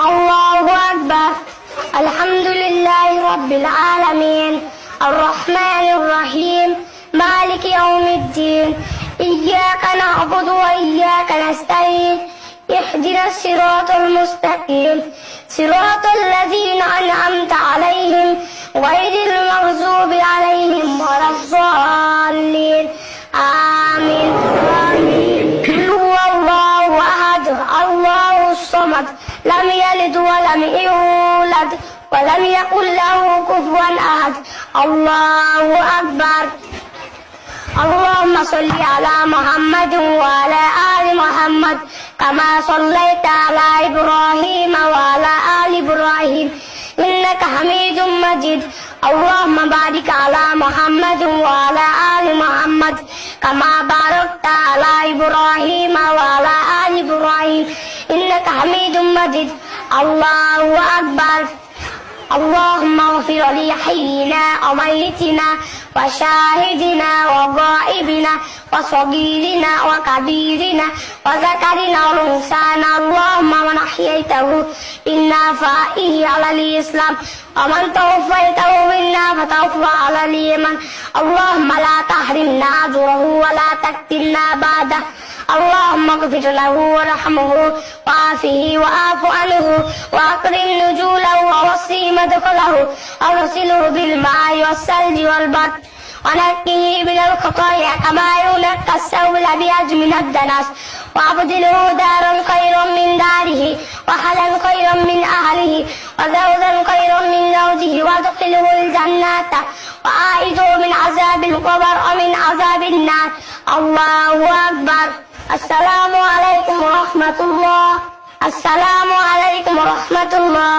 الله أكبر. الحمد لله رب العالمين الرحمن الرحيم مالك يوم الدين إياك نعبد وإياك نستعين اهدنا الصراط المستقيم صراط الذين أنعمت عليهم غير المغضوب عليهم ولا الضالين آمين. قل هو الله أحد الله الصمد لم يلد ولم يولد ولم يكن له كفوا أحد. الله أكبر. اللهم صل على محمد وعلى آل محمد كما صليت على إبراهيم وعلى آل إبراهيم إنك حميد مجيد. اللهم بارك على محمد وعلى آل محمد كما باركت على إبراهيم وعلى آل إبراهيم إنك حميد مجيد. الله أكبر. اللهم اغفر لحينا وميتنا وشاهدنا وغائبنا وصغيرنا وكبيرنا وذكرنا وانثانا. اللهم من احييته إنا فائه على الإسلام ومن توفيته منا فتوفى على الإيمان. اللهم لا تحرمنا أجره ولا تفتنا بعده. اللهم اغفر له وارحمه وعافه وعاف عنه وأكرم نزوله ووسع مدخله وأغسله بالماء والثلج والبرد ونقه من الخطايا كما ينقى الثوب الأبيض من الدنس وأبدله دارا خيرا من داره وأهلا خيرا من أهله وزوجا خيرا من زوجه وادخله الجنة وأعيذه من عذاب القبر ومن عذاب النار. الله أكبر. السلام عليكم ورحمة الله. السلام عليكم ورحمة الله.